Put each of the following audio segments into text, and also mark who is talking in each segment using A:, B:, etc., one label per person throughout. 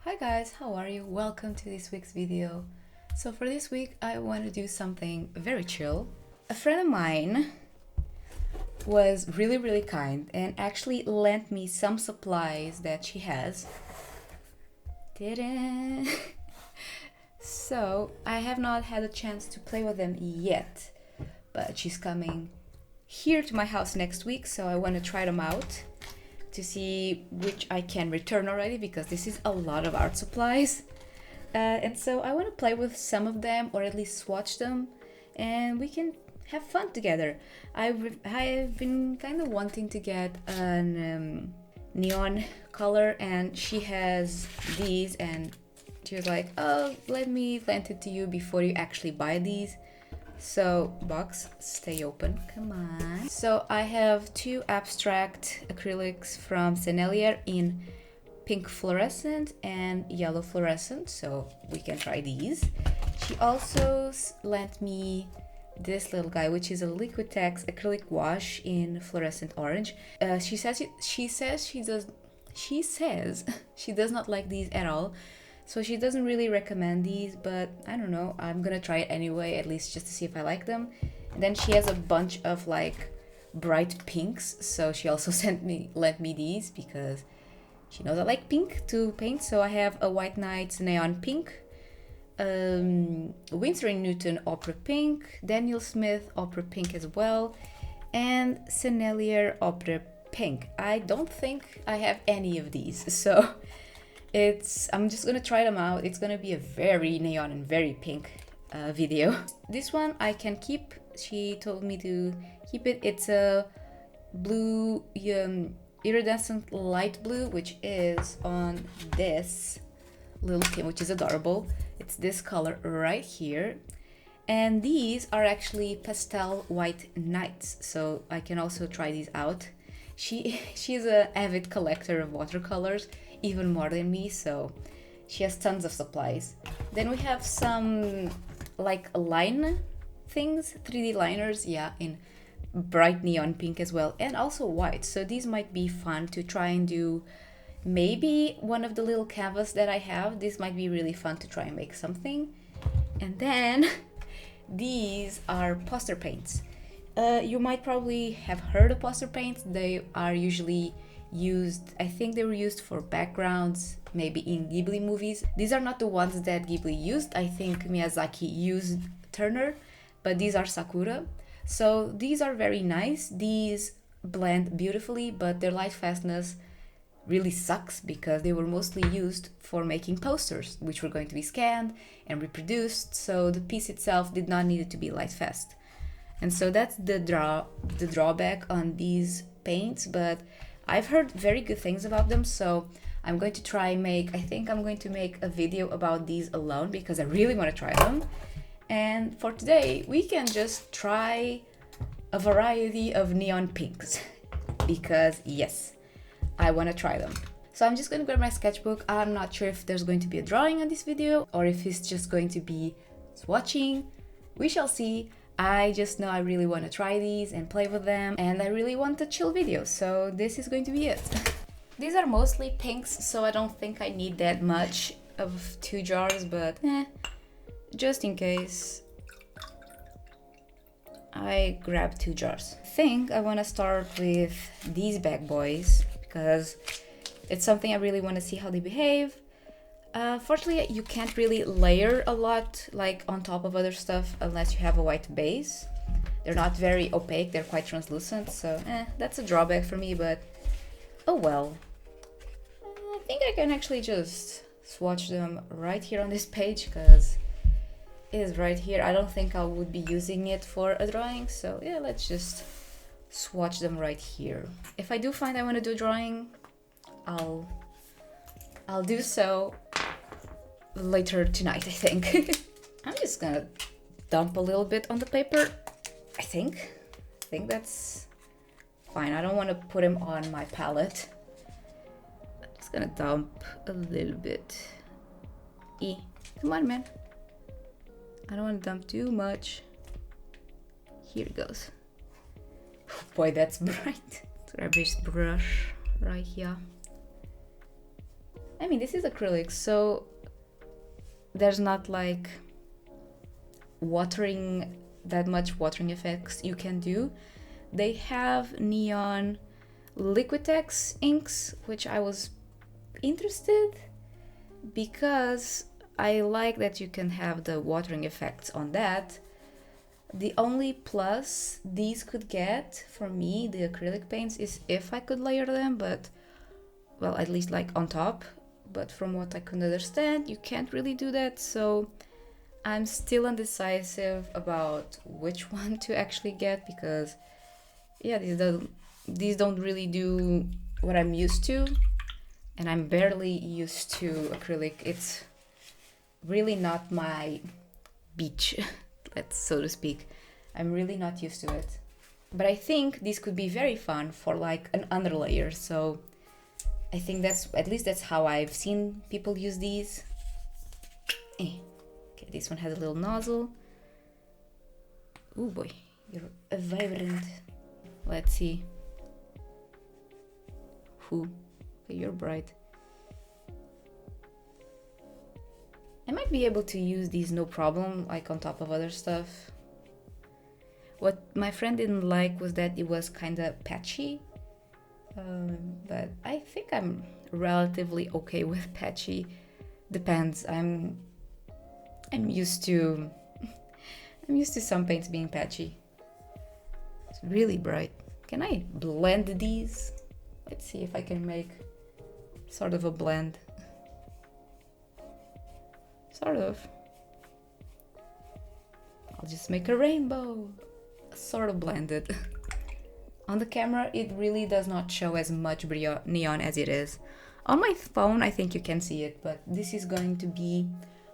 A: Hi guys, how are you? Welcome to this week's video. So for this week I want to do something very chill. A friend of mine was really kind and actually lent me some supplies that she has. Ta-da! So I have not had a chance to play with them yet, but she's coming here to my house next week, so I want to try them out to see which I can return already, because this is a lot of art supplies. And so I want to play with some of them, or at least swatch them, and we can have fun together. I've been kind of wanting to get an neon color, and she has these, and she was like, oh, let me lend it to you before you actually buy these. So, box, stay open, come on. So I have two abstract acrylics from Sennelier in pink fluorescent and yellow fluorescent, so we can try these. She also lent me this little guy, which is a Liquitex acrylic gouache in fluorescent orange. She says she does not like these at all. So she doesn't really recommend these, but I don't know, I'm gonna try it anyway, at least just to see if I like them. And then she has a bunch of like bright pinks, so she also lent me these because she knows I like pink to paint. So I have a White Nights neon pink, Winsor and Newton opera pink, Daniel Smith opera pink as well, and Senneliar opera pink. I don't think I have any of these, so I'm just gonna try them out. It's gonna be a very neon and very pink video. This one I can keep. She told me to keep it. It's a blue, iridescent light blue, which is on this little pin, which is adorable. It's this color right here. And these are actually pastel white nights, so I can also try these out. She's an avid collector of watercolors, even more than me, so she has tons of supplies. Then we have some like line things, 3D liners, yeah, in bright neon pink as well, and also white. So these might be fun to try and do. Maybe one of the little canvas that I have, this might be really fun to try and make something. And then these are poster paints. You might probably have heard of poster paints. They are usually used, I think they were used for backgrounds, maybe in Ghibli movies. These are not the ones that Ghibli used. I think Miyazaki used Turner, but these are Sakura. So these are very nice. These blend beautifully, but their light fastness really sucks because they were mostly used for making posters, which were going to be scanned and reproduced, so the piece itself did not need it to be light fast. And so that's the drawback on these paints, but I've heard very good things about them, so I'm going to I think I'm going to make a video about these alone because I really want to try them. And for today, we can just try a variety of neon pinks because yes, I want to try them. So I'm just going to grab my sketchbook. I'm not sure if there's going to be a drawing on this video or if it's just going to be swatching. We shall see. I just know I really want to try these and play with them, and I really want a chill video, so this is going to be it. These are mostly pinks, so I don't think I need that much of 2 jars, but just in case, I grabbed 2 jars. I think I want to start with these bad boys because it's something I really want to see how they behave. Fortunately, you can't really layer a lot like on top of other stuff unless you have a white base. They're not very opaque, they're quite translucent, so that's a drawback for me, but oh well. I think I can actually just swatch them right here on this page because it is right here. I don't think I would be using it for a drawing, so yeah, let's just swatch them right here. If I do find I want to do a drawing, I'll do so later tonight, I think. I'm just gonna dump a little bit on the paper. I think that's fine. I don't want to put him on my palette. I'm just gonna dump a little bit. Come on, man. I don't want to dump too much. Here it goes. Boy, that's bright. Let's grab this brush right here. I mean, this is acrylic, so there's not like watering, that much watering effects you can do. They have neon Liquitex inks, which I was interested because I like that you can have the watering effects on that. The only plus these could get for me, the acrylic paints, is if I could layer them, but well, at least like on top. But from what I could understand, you can't really do that, so I'm still indecisive about which one to actually get, because yeah, these don't really do what I'm used to, and I'm barely used to acrylic. It's really not my beach, let's so to speak. I'm really not used to it. But I think this could be very fun for like an underlayer, so I think at least that's how I've seen people use these. Okay, this one has a little nozzle. Oh boy, you're a vibrant. Let's see. Okay, you're bright. I might be able to use these no problem, like on top of other stuff. What my friend didn't like was that it was kind of patchy. But I think I'm relatively okay with patchy. Depends. I'm used to some paints being patchy. It's really bright. Can I blend these? Let's see if I can make sort of a blend. Sort of. I'll just make a rainbow. Sort of blended. On the camera, it really does not show as much neon as it is. On my phone, I think you can see it, but this is going to be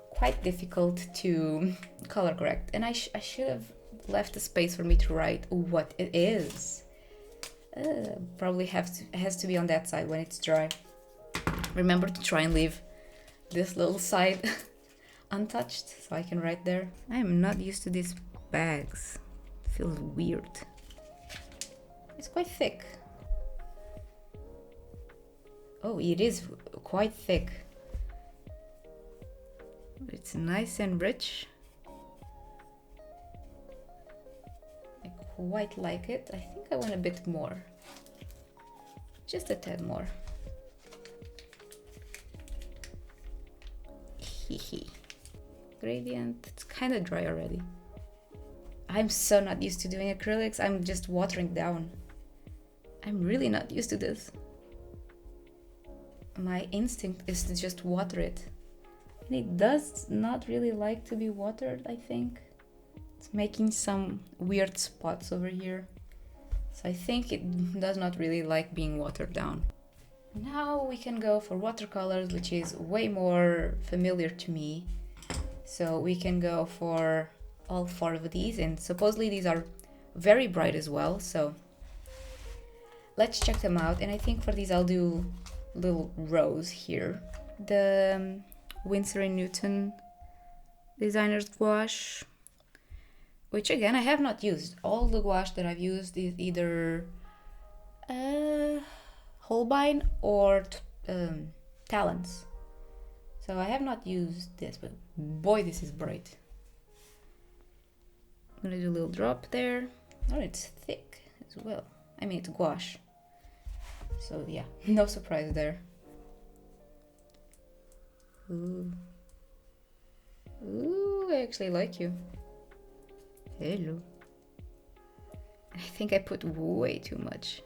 A: quite difficult to color correct. And I should have left a space for me to write what it is. Probably has to be on that side when it's dry. Remember to try and leave this little side untouched so I can write there. I am not used to these bags. It feels weird. It's quite thick. Oh, it is quite thick. It's nice and rich. I quite like it. I think I want a bit more. Just a tad more. Hehe. Gradient. It's kind of dry already. I'm so not used to doing acrylics. I'm just watering down. I'm really not used to this. My instinct is to just water it. And it does not really like to be watered, I think. It's making some weird spots over here. So I think it does not really like being watered down. Now we can go for watercolors, which is way more familiar to me. So we can go for all 4 of these, and supposedly these are very bright as well, so let's check them out. And I think for these I'll do little rows here. The Winsor and Newton Designer's Gouache, which again I have not used. All the gouache that I've used is either Holbein or Talents. So I have not used this, but boy, this is bright. I'm gonna do a little drop there. Oh, it's thick as well. I mean, it's gouache. So yeah, no surprise there. Ooh. Ooh, I actually like you. Hello. I think I put way too much.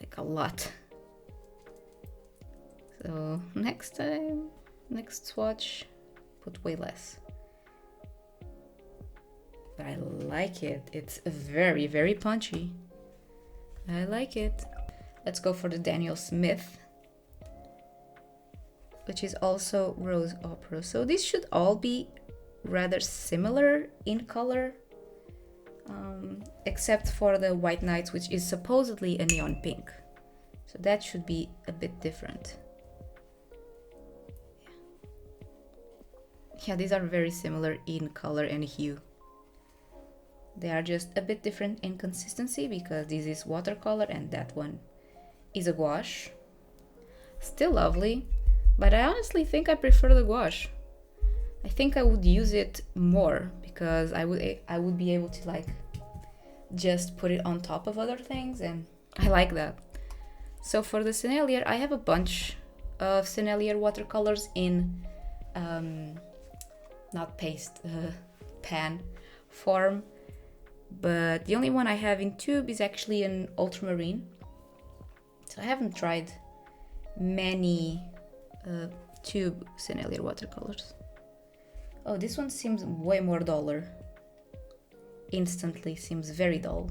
A: Like a lot. So next time, next swatch, put way less. But I like it. It's very, very punchy. I like it. Let's go for the Daniel Smith, which is also Rose Opera. So these should all be rather similar in color, except for the White Nights, which is supposedly a neon pink. So that should be a bit different. Yeah, these are very similar in color and hue. They are just a bit different in consistency because this is watercolor and that one is a gouache. Still lovely, but I honestly think I prefer the gouache. I think I would use it more because I would be able to like just put it on top of other things, and I like that. So for the Sennelier, I have a bunch of Sennelier watercolors in not paste, pan form, but the only one I have in tube is actually an ultramarine. So I haven't tried many tube Senellier watercolors. Oh, this one seems way more duller. Instantly seems very dull.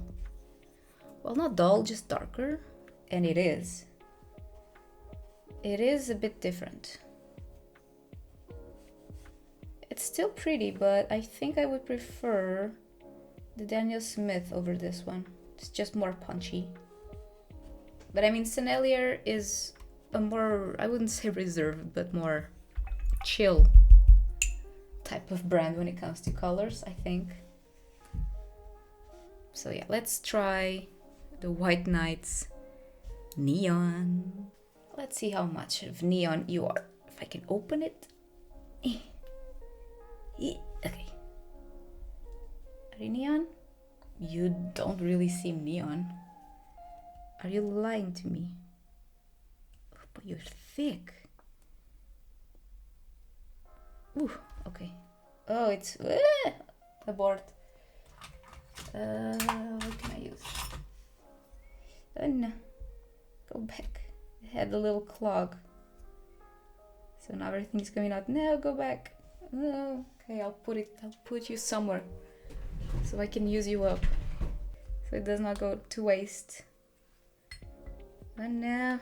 A: Well, not dull, just darker. And it is. It is a bit different. It's still pretty, but I think I would prefer the Daniel Smith over this one. It's just more punchy. But I mean, Sennelier is a more, I wouldn't say reserved, but more chill type of brand when it comes to colors, I think. So yeah, let's try the White Nights Neon. Let's see how much of neon you are. If I can open it. Okay. Are you neon? You don't really seem neon. Are you lying to me? Oh, but you're thick. Ooh, okay. Oh, it's abort. What can I use? Oh no. Go back. It had a little clog. So now everything's coming out. No, go back. Oh, okay, I'll put you somewhere so I can use you up. So it does not go to waste. Oh no.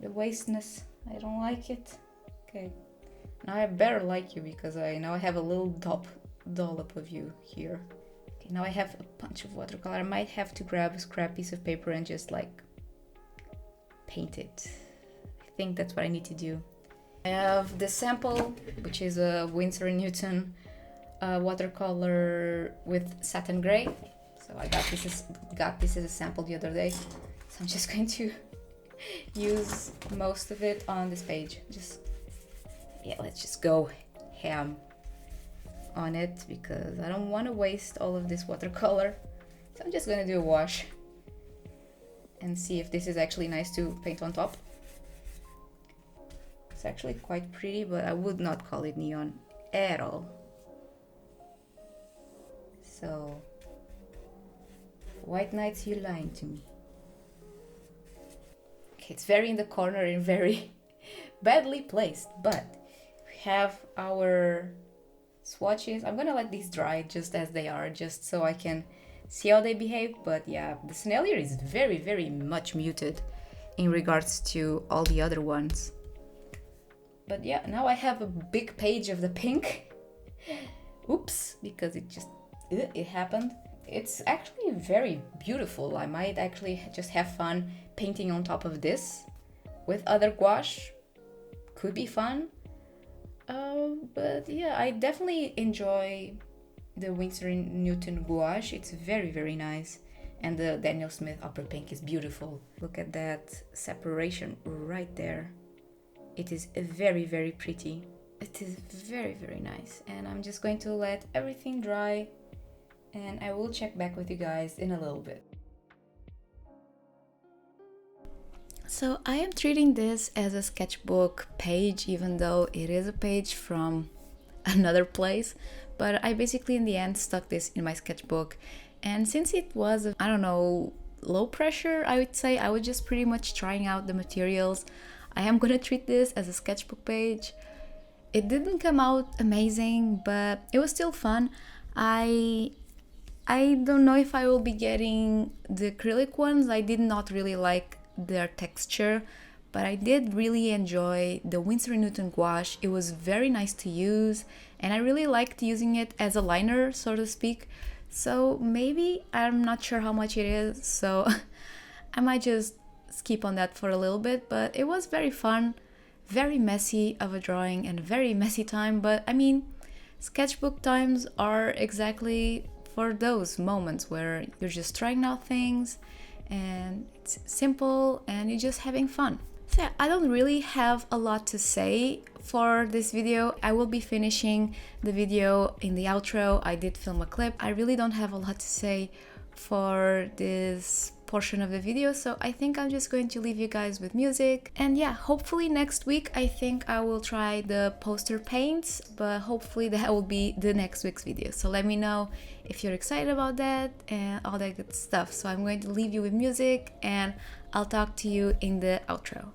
A: The wasteness. I don't like it. Okay. Now I better like you because I have a little dollop of you here. Okay, now I have a bunch of watercolor. I might have to grab a scrap piece of paper and just like paint it. I think that's what I need to do. I have the sample, which is a Winsor and Newton watercolor with satin gray. So I got this as a sample the other day. So I'm just going to use most of it on this page. Let's just go ham on it because I don't want to waste all of this watercolor. So I'm just gonna do a wash and see if this is actually nice to paint on top. It's actually quite pretty, but I would not call it neon at all. So, White Nights, you lying to me. Okay, it's very in the corner and very badly placed, but we have our swatches. I'm gonna let these dry just as they are, just so I can see how they behave. But yeah, the Sennelier is very, very much muted in regards to all the other ones. But yeah, now I have a big page of the pink. Oops, because it happened. It's actually very beautiful. I might actually just have fun painting on top of this with other gouache. Could be fun. But yeah, I definitely enjoy the Winsor and Newton Gouache. It's very, very nice. And the Daniel Smith Opera Pink is beautiful. Look at that separation right there. It is very, very pretty. It is very, very nice. And I'm just going to let everything dry and I will check back with you guys in a little bit. So I am treating this as a sketchbook page, even though it is a page from another place. But I basically in the end stuck this in my sketchbook. And since it was, I don't know, low pressure, I would say, I was just pretty much trying out the materials. I am gonna treat this as a sketchbook page. It didn't come out amazing, but it was still fun. I don't know if I will be getting the acrylic ones. I did not really like their texture, but I did really enjoy the Winsor & Newton gouache. It was very nice to use, and I really liked using it as a liner, so to speak. So maybe, I'm not sure how much it is, so I might just skip on that for a little bit, but it was very fun, very messy of a drawing and very messy time. But I mean, sketchbook times are exactly for those moments where you're just trying out things and it's simple and you're just having fun. So yeah, I don't really have a lot to say for this video. I will be finishing the video in the outro. I did film a clip. I really don't have a lot to say for this portion of the video, so I think I'm just going to leave you guys with music. And yeah, hopefully next week I think I will try the poster paints, but hopefully that will be the next week's video. So let me know if you're excited about that and all that good stuff. So I'm going to leave you with music and I'll talk to you in the outro.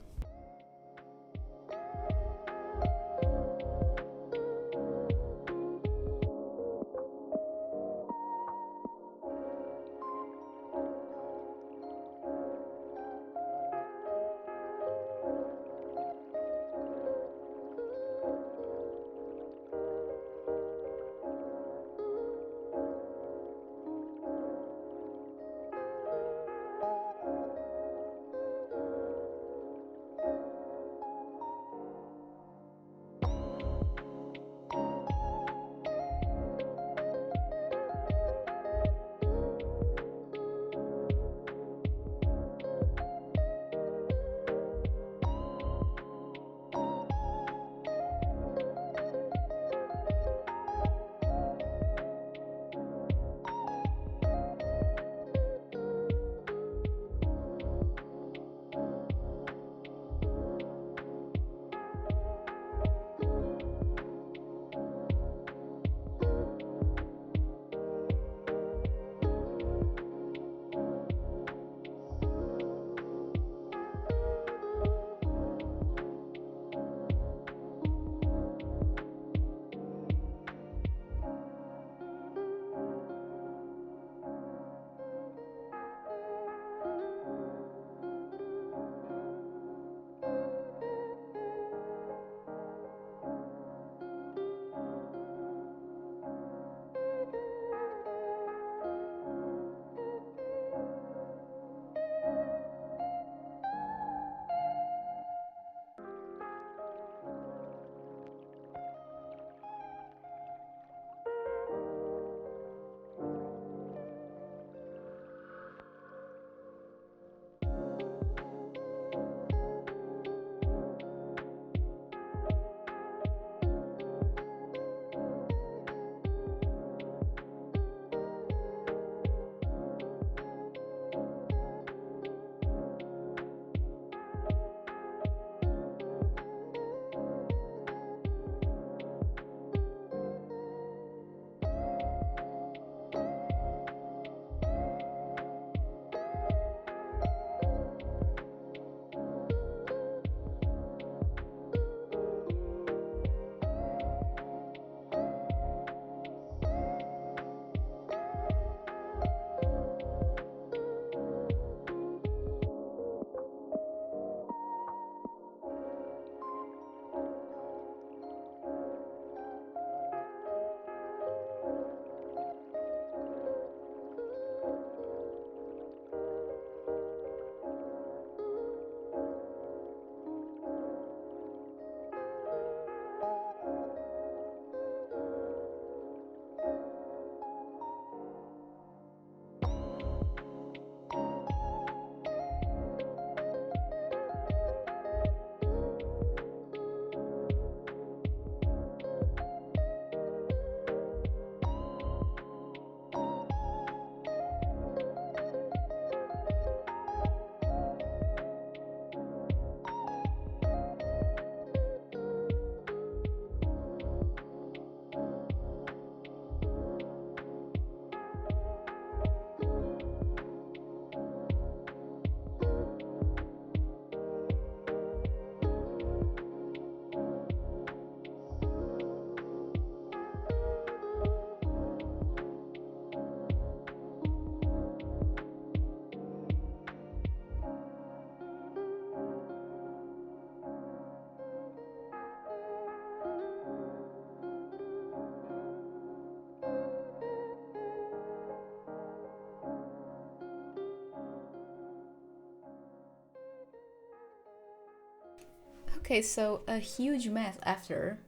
A: Okay, so a huge mess after.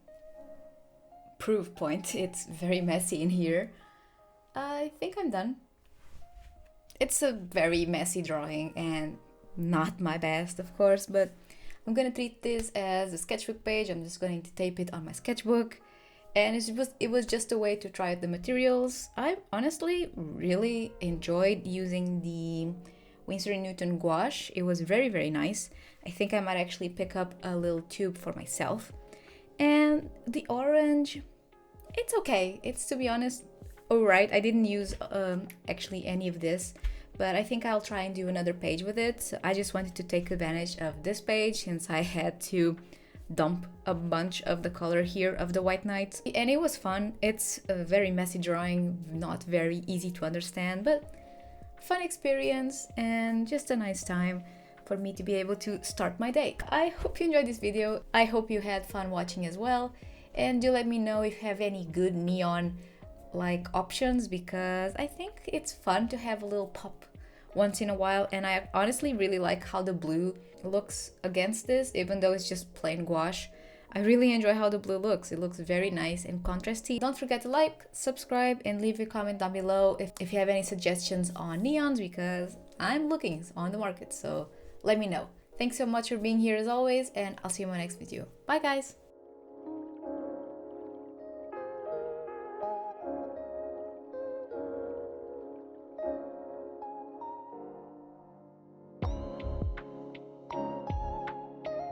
A: Proof point, it's very messy in here. I think I'm done. It's a very messy drawing and not my best, of course, but I'm gonna treat this as a sketchbook page. I'm just going to tape it on my sketchbook, and it was just a way to try out the materials. I honestly really enjoyed using the Winsor Newton Gouache. It was very nice. I think I might actually pick up a little tube for myself. And the orange, it's okay. It's, to be honest, alright. I didn't use actually any of this, but I think I'll try and do another page with it. So I just wanted to take advantage of this page since I had to dump a bunch of the color here of the White Knight. And it was fun. It's a very messy drawing, not very easy to understand, but fun experience and just a nice time for me to be able to start my day. I hope you enjoyed this video. I hope you had fun watching as well. And do let me know if you have any good neon like options, because I think it's fun to have a little pop once in a while. And I honestly really like how the blue looks against this, even though it's just plain gouache. I really enjoy how the blue looks. It looks very nice and contrasty. Don't forget to like, subscribe, and leave a comment down below if you have any suggestions on neons, because I'm looking on the market, so let me know. Thanks so much for being here as always, and I'll see you in my next video. Bye guys!